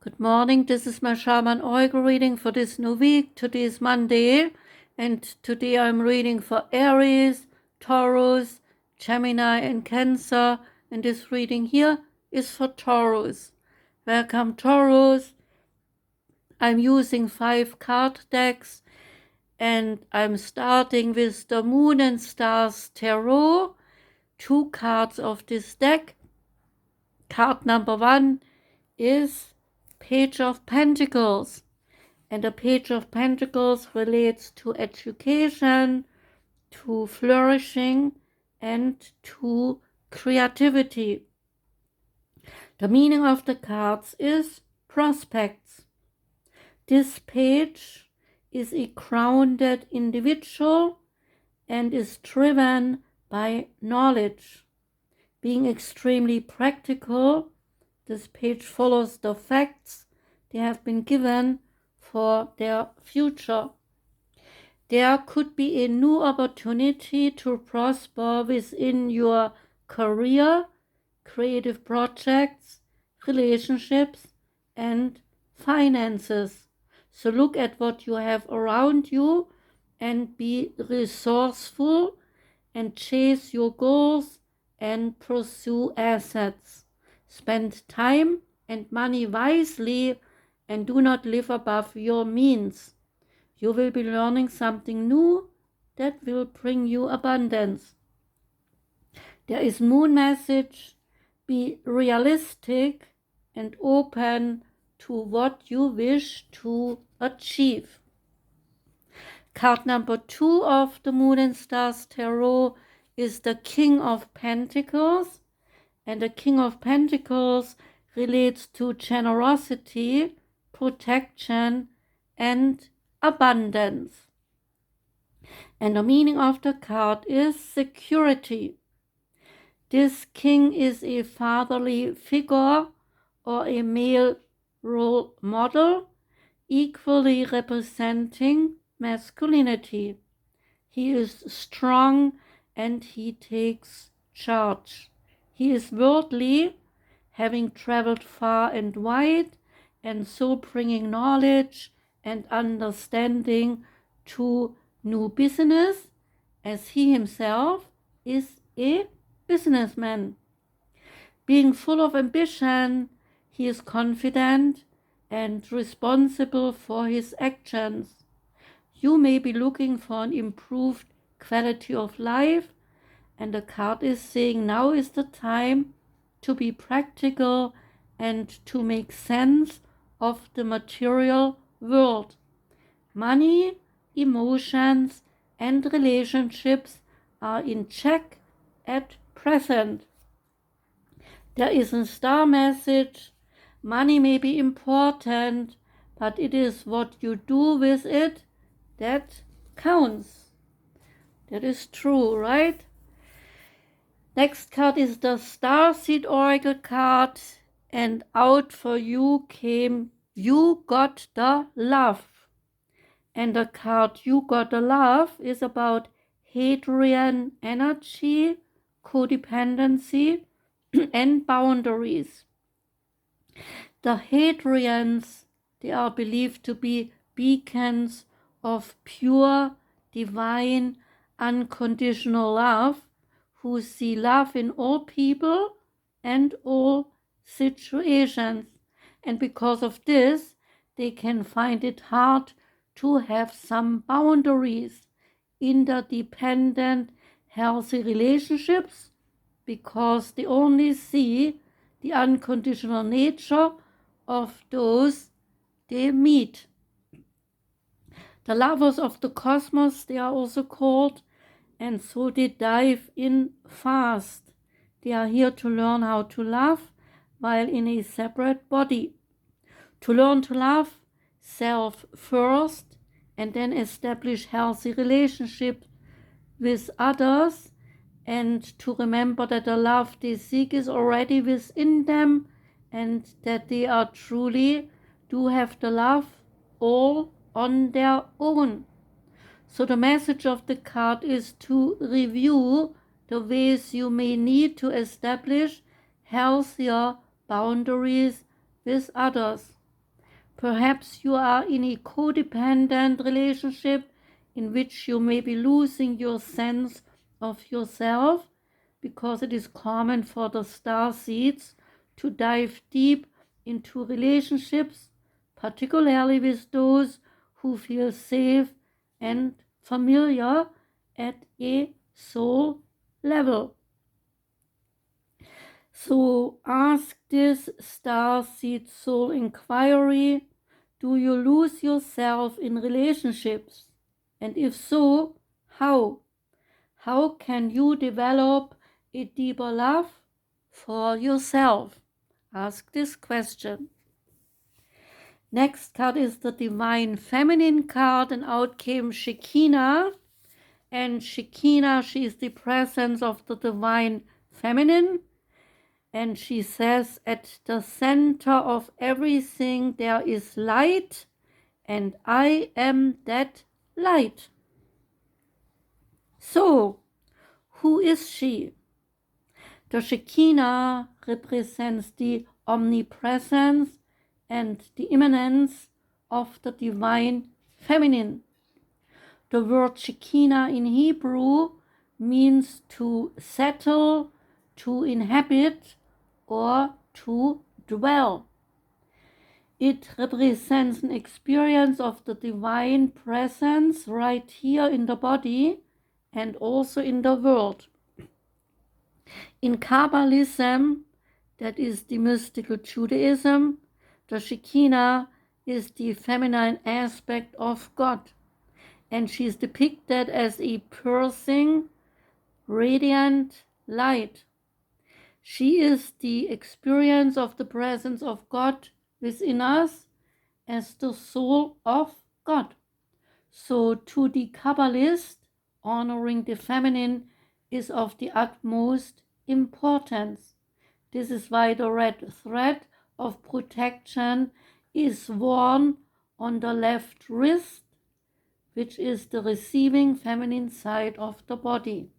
Good morning, this is my Shaman Oracle reading for this new week. Today is Monday, and today I'm reading for Aries, Taurus, Gemini and Cancer, and this reading here is for Taurus. Welcome Taurus. I'm using 5 card decks, and I'm starting with the Moon and Stars Tarot, 2 cards of this deck. Card number 1 is Page of Pentacles, and the Page of Pentacles relates to education, to flourishing, and to creativity. The meaning of the cards is prospects. This page is a grounded individual and is driven by knowledge. Being extremely practical, this page follows the facts they have been given for their future. There could be a new opportunity to prosper within your career, creative projects, relationships, and finances. So look at what you have around you and be resourceful and chase your goals and pursue assets. Spend time and money wisely and do not live above your means. You will be learning something new that will bring you abundance. There is moon message. Be realistic and open to what you wish to achieve. Card number 2 of the Moon and Stars Tarot is the King of Pentacles. And the King of Pentacles relates to generosity, protection, and abundance. And the meaning of the card is security. This king is a fatherly figure or a male role model, equally representing masculinity. He is strong and he takes charge. He is worldly, having traveled far and wide, and so bringing knowledge and understanding to new business, as he himself is a businessman. Being full of ambition, he is confident and responsible for his actions. You may be looking for an improved quality of life, and the card is saying now is the time to be practical and to make sense of the material world. Money, emotions, and relationships are in check at present. There is a star message. Money may be important, but it is what you do with it that counts. That is true, right? Next card is the Starseed Oracle card, and out for you came You Got the Love. And the card You Got the Love is about Hadrian energy, codependency, and boundaries. The Hadrians, they are believed to be beacons of pure, divine, unconditional love, who see love in all people and all situations. And because of this, they can find it hard to have some boundaries, interdependent, healthy relationships, because they only see the unconditional nature of those they meet. The lovers of the cosmos, they are also called, and so they dive in fast. They are here to learn how to love while in a separate body. To learn to love self first and then establish healthy relationships with others, and to remember that the love they seek is already within them and that they are truly do have the love all on their own. So the message of the card is to review the ways you may need to establish healthier boundaries with others. Perhaps you are in a codependent relationship in which you may be losing your sense of yourself, because it is common for the starseeds to dive deep into relationships, particularly with those who feel safe and familiar at a soul level. So ask this starseed soul inquiry: do you lose yourself in relationships? And if so, how? How can you develop a deeper love for yourself? Ask this question. Next card is the Divine Feminine card, and out came Shekinah. And Shekinah, she is the presence of the Divine Feminine. And she says, at the center of everything there is light, and I am that light. So, who is she? The Shekinah represents the omnipresence and the immanence of the Divine Feminine. The word Shekinah in Hebrew means to settle, to inhabit, or to dwell. It represents an experience of the divine presence right here in the body and also in the world. In Kabbalism, that is the mystical Judaism, the Shekinah is the feminine aspect of God, and she is depicted as a piercing, radiant light. She is the experience of the presence of God within us as the soul of God. So to the Kabbalist, honoring the feminine is of the utmost importance. This is why the red thread of protection is worn on the left wrist, which is the receiving feminine side of the body.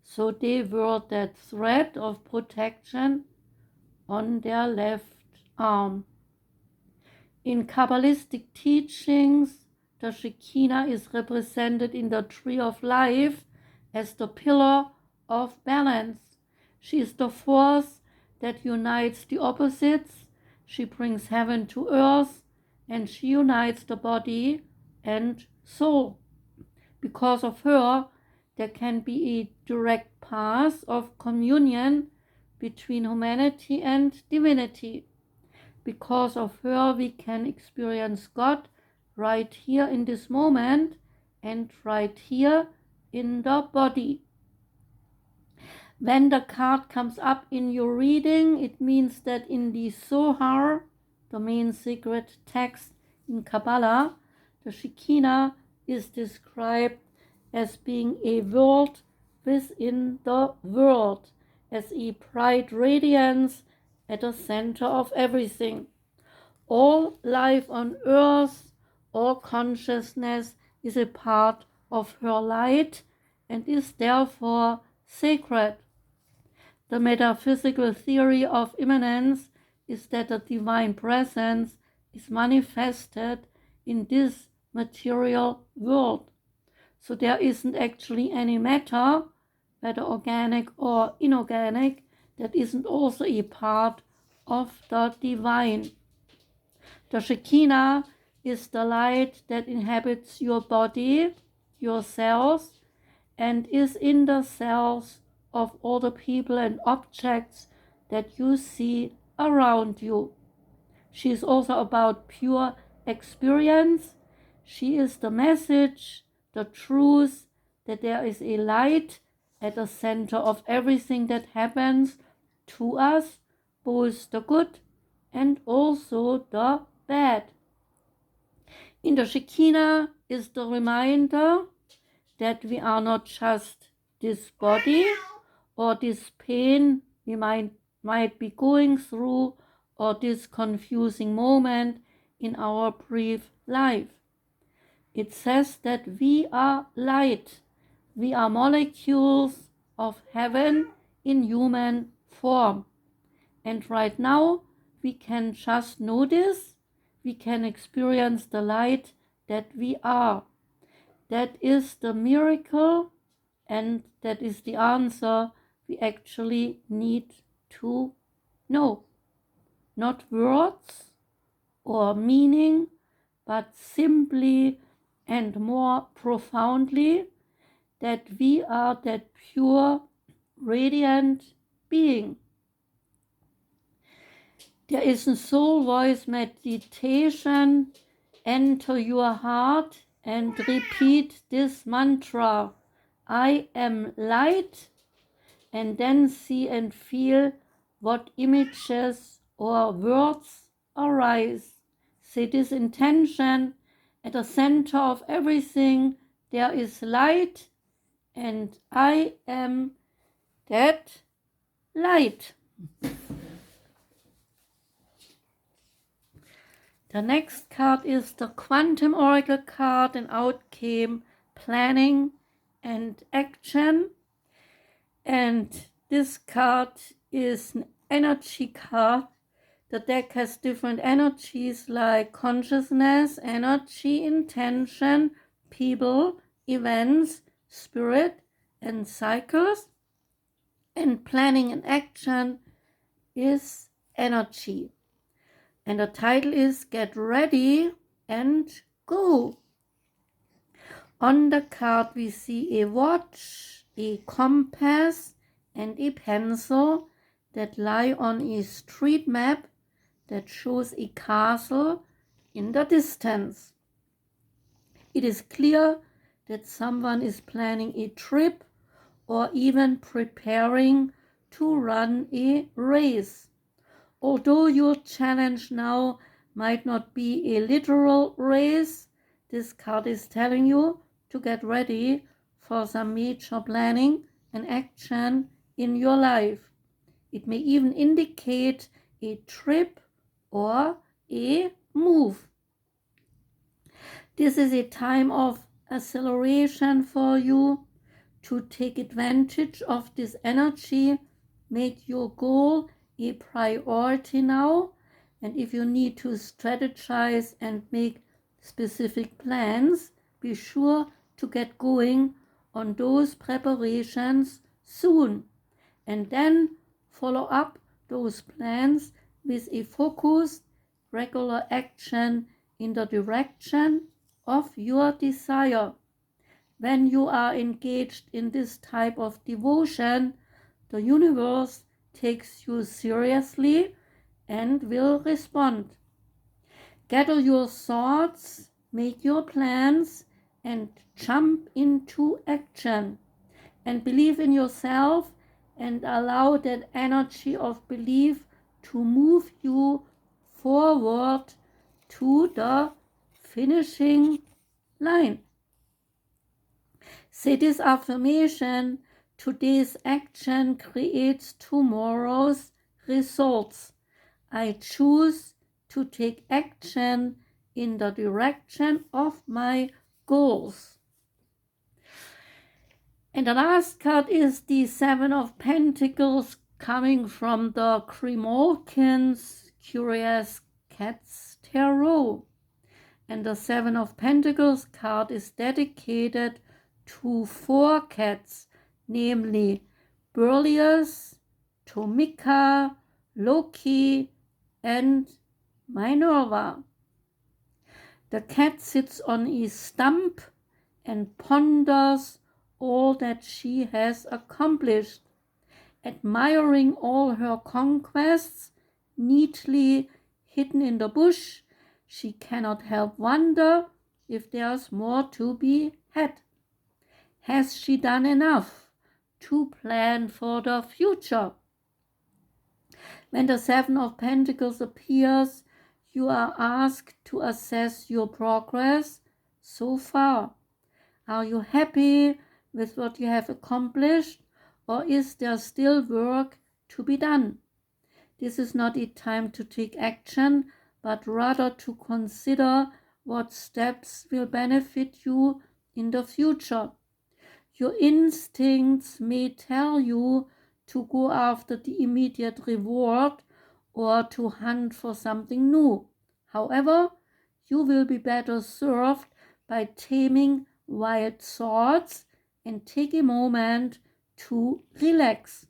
So they wear that thread of protection on their left arm. In Kabbalistic teachings, the Shekinah is represented in the tree of life as the pillar of balance. She is the force that unites the opposites. She brings heaven to earth, and she unites the body and soul. Because of her, there can be a direct path of communion between humanity and divinity. Because of her, we can experience God right here in this moment and right here in the body. When the card comes up in your reading, it means that in the Zohar, the main sacred text in Kabbalah, the Shekinah is described as being a world within the world, as a bright radiance at the center of everything. All life on earth, all consciousness is a part of her light and is therefore sacred. The metaphysical theory of immanence is that the divine presence is manifested in this material world. So there isn't actually any matter, whether organic or inorganic, that isn't also a part of the divine. The Shekinah is the light that inhabits your body, your cells, and is in the cells of all the people and objects that you see around you. She is also about pure experience. She is the message, the truth, that there is a light at the center of everything that happens to us, both the good and also the bad. In the Shekinah is the reminder that we are not just this body or this pain we might be going through, or this confusing moment in our brief life. It says that we are light. We are molecules of heaven in human form. And right now we can just notice, we can experience the light that we are. That is the miracle, and that is the answer we actually need to know. Not words or meaning, but simply and more profoundly that we are that pure, radiant being. There is a soul voice meditation. Enter your heart and repeat this mantra: I am light, and then see and feel what images or words arise. Say this intention: at the center of everything there is light, and I am that light. The next card is the Quantum Oracle card, and out came Planning and Action. And this card is an energy card. The deck has different energies like consciousness, energy, intention, people, events, spirit, and cycles. And Planning and Action is energy. And the title is Get Ready and Go. On the card we see a watch, a compass, and a pencil that lie on a street map that shows a castle in the distance. It is clear that someone is planning a trip or even preparing to run a race. Although your challenge now might not be a literal race, this card is telling you to get ready for some major planning and action in your life. It may even indicate a trip or a move. This is a time of acceleration for you to take advantage of this energy. Make your goal a priority now, and if you need to strategize and make specific plans, be sure to get going on those preparations soon, and then follow up those plans with a focused, regular action in the direction of your desire. When you are engaged in this type of devotion, the universe takes you seriously and will respond. Gather your thoughts, make your plans, and jump into action. And believe in yourself and allow that energy of belief to move you forward to the finishing line. Say this affirmation: today's action creates tomorrow's results. I choose to take action in the direction of my goals. And the last card is the Seven of Pentacles, coming from the Grimalkin's Curious Cats Tarot. And the Seven of Pentacles card is dedicated to 4 cats, namely Berlioz, Tomiko, Loki, and Mynerva. The cat sits on a stump and ponders all that she has accomplished, admiring all her conquests neatly hidden in the bush. She cannot help wonder if there's more to be had. Has she done enough to plan for the future? When the Seven of Pentacles appears, you are asked to assess your progress so far. Are you happy with what you have accomplished, or is there still work to be done? This is not a time to take action, but rather to consider what steps will benefit you in the future. Your instincts may tell you to go after the immediate reward or to hunt for something new. However, you will be better served by taming wild thoughts and take a moment to relax.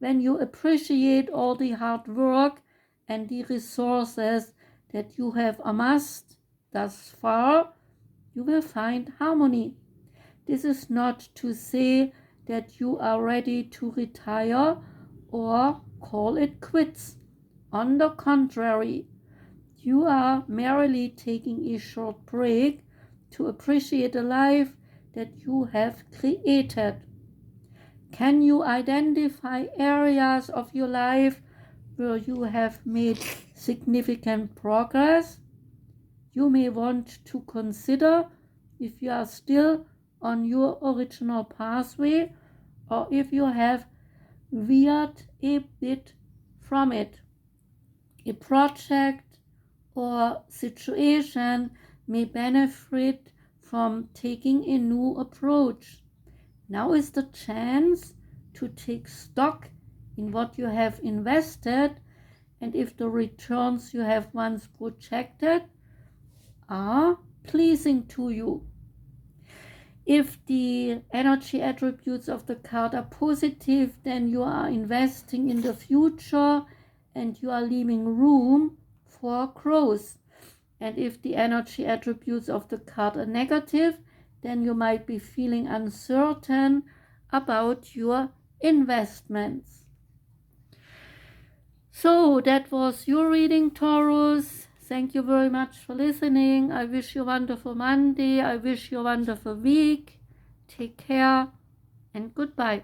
When you appreciate all the hard work and the resources that you have amassed thus far, you will find harmony. This is not to say that you are ready to retire or call it quits. On the contrary, you are merely taking a short break to appreciate the life that you have created. Can you identify areas of your life where you have made significant progress? You may want to consider if you are still on your original pathway or if you have veered a bit from it. A project or situation may benefit from taking a new approach. Now is the chance to take stock in what you have invested and if the returns you have once projected are pleasing to you. If the energy attributes of the card are positive, then you are investing in the future and you are leaving room for growth. And if the energy attributes of the card are negative, then you might be feeling uncertain about your investments. So that was your reading, Taurus. Thank you very much for listening. I wish you a wonderful Monday. I wish you a wonderful week. Take care and goodbye.